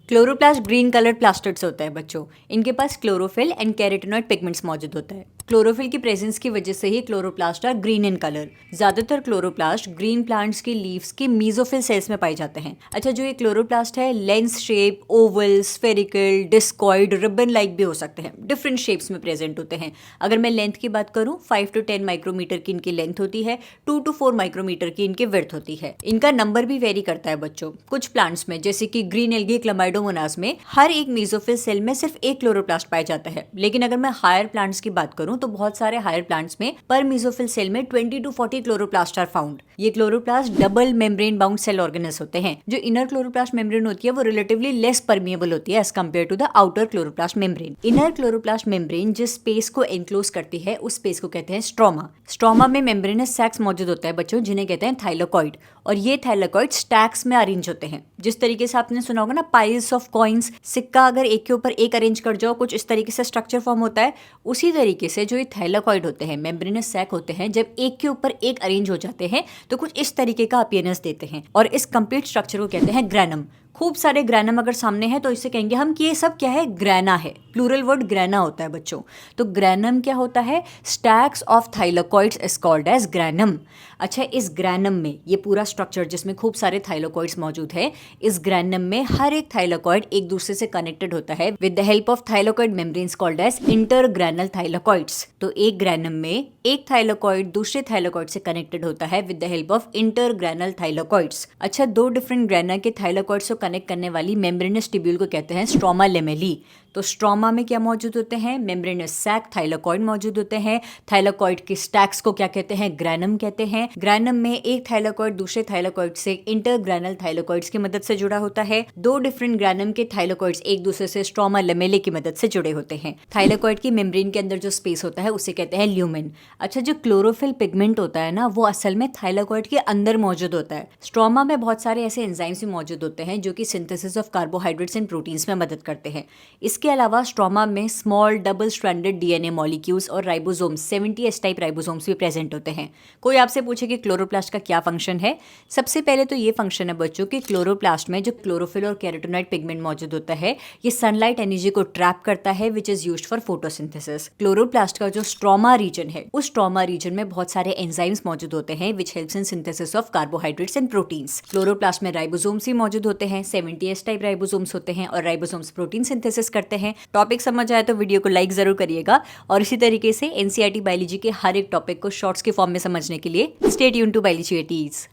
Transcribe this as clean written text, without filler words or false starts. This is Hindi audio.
क्लोरोप्लास्ट ग्रीन कलर्ड प्लास्टिड्स होता है बच्चों। इनके पास क्लोरोफिल एंड कैरोटीनॉइड पिगमेंट्स मौजूद होता है। क्लोरोफिल की प्रेजेंस की वजह से ही chloroplast are green in colour. ज्यादातर क्लोरोप्लास्ट ग्रीन प्लांट्स की लीव्स के मीजोफिल सेल्स में पाए जाते हैं। अच्छा, जो ये क्लोरोप्लास्ट है lens shape, oval, spherical, discoid, ribbon like भी हो सकते हैं। डिफरेंट शेप्स में प्रेजेंट होते हैं। अगर मैं लेंथ की बात करूं 5 to 10 माइक्रोमीटर की इनकी लेंथ होती है, 2 to 4 माइक्रोमीटर की इनकी विड्थ होती है। इनका नंबर भी वेरी करता है बच्चों। कुछ प्लांट्स में जैसे कि ग्रीन एल्गी क्लमाइडोमोनास में हर एक मीजोफिल सेल में सिर्फ एक क्लोरोप्लास्ट पाया जाता है। लेकिन अगर मैं हायर प्लांट्स की बात करूं तो बहुत सारे हायर प्लांट्स में पर मीजोफिल सेल में 20 to 40 क्लोरोप्लास्ट आर फाउंड। ये chloroplast double membrane bound cell organelles होते हैं। जो इनर क्लोरोप्लास्ट मेम्ब्रेन होती है वो रिलेटिवली लेस परमिएबल होती है as compare to the outer chloroplast membrane. Inner chloroplast membrane जिस स्पेस को एनक्लोज करती है उस स्पेस को कहते हैं स्ट्रोमा। स्ट्रोमा में मेम्ब्रेनस सैक्स मौजूद होता है बच्चों, जिन्हें कहते हैं थाइलाकॉइड। और ये थाइलाकॉइड स्टैक्स में अरेंज होते हैं। जिस तरीके से आपने सुना होगा ना पाइल्स ऑफ कॉइन्स, सिक्का अगर एक के ऊपर एक अरेंज कर जाओ कुछ इस तरीके से स्ट्रक्चर फॉर्म होता है। उसी तरीके से जो ये थाइलाकॉइड होते हैं, मेम्ब्रेनस सैक होते हैं, जब एक के ऊपर एक अरेंज हो जाते हैं तो कुछ इस तरीके का अपीयरेंस देते हैं। और इस कंप्लीट स्ट्रक्चर को कहते हैं ग्रैनम। खूब सारे ग्रैनम अगर सामने है तो इससे कहेंगे हम कि ये सब क्या है, ग्रैना है। प्लूरल वर्ड ग्रैना होता है बच्चों। तो ग्रैनम क्या होता है? Stacks of thylakoids is called as granum. अच्छा, इस ग्रैनम में ये पूरा स्ट्रक्चर जिसमें खूब सारे थाइलाकॉइड्स मौजूद है, इस ग्रैनम में हर एक थाइलाकॉइड एक दूसरे से कनेक्टेड होता है with the help of thylakoid membranes called as intergranal thylakoids. तो एक ग्रैनम में एक थाइलाकॉइड दूसरे थाइलाकॉइड से कनेक्टेड होता है with the help of intergranal thylakoids. अच्छा, दो डिफरेंट ग्रैना के थाइलाकॉइड्स को कनेक्ट करने वाली मेम्ब्रेनस ट्यूब्यूल को कहते हैं स्ट्रोमा लेमेली। तो स्ट्रोमा में क्या मौजूद होते हैं? मेम्ब्रेनस सैक, थाइलाकॉइड मौजूद होते हैं। थाइलाकॉइड के स्टैक्स को क्या कहते हैं? ग्रैनम कहते हैं। ग्रैनम में एक थाइलाकॉइड दूसरे थाइलाकॉइड से इंटरग्रैनल थाइलाकॉइड्स की मदद से जुड़ा होता है। दो डिफरेंट ग्रैनम के थाइलाकॉइड्स एक दूसरे से स्ट्रोमा लेमेले की मदद से जुड़े होते हैं। थाइलाकॉइड की मेम्ब्रेन के अंदर जो स्पेस होता है उसे कहते हैं ल्यूमेन। अच्छा, जो क्लोरोफिल पिगमेंट होता है ना, वो असल में थाइलाकॉइड के अंदर मौजूद होता है। स्ट्रोमा में बहुत सारे ऐसे एंजाइम्स भी मौजूद होते हैं जो कि synthesis of carbohydrates and proteins में मदद करते हैं। इसके अलावा स्ट्रोमा में small double stranded DNA molecules और राइबोसोम्स 70S टाइप राइबोसोम्स भी प्रेजेंट होते हैं। कोई आपसे पूछे कि क्लोरोप्लास्ट का क्या फंक्शन है? सबसे पहले तो ये फंक्शन है बच्चों कि क्लोरोप्लास्ट में जो क्लोरोफिल और कैरोटीनॉइड पिगमेंट मौजूद होता है, ये सनलाइट एनर्जी को ट्रैप करता है which is used for photosynthesis. Chloroplast का जो स्ट्रोमा रीजन है, उस स्ट्रोमा रीजन में बहुत सारे एंजाइम्स मौजूद होते हैं which helps in synthesis of carbohydrates and proteins. Chloroplast में राइबोसोम्स ही मौजूद होते हैं, 70S टाइप राइबोसोम्स होते हैं और राइबोसोम्स प्रोटीन सिंथेसिस करते हैं। टॉपिक समझ आए तो वीडियो को लाइक जरूर करिएगा। और इसी तरीके से एनसीईआरटी बायोलॉजी के हर एक टॉपिक को शॉर्ट्स के फॉर्म में समझने के लिए stay tuned to biology eighties.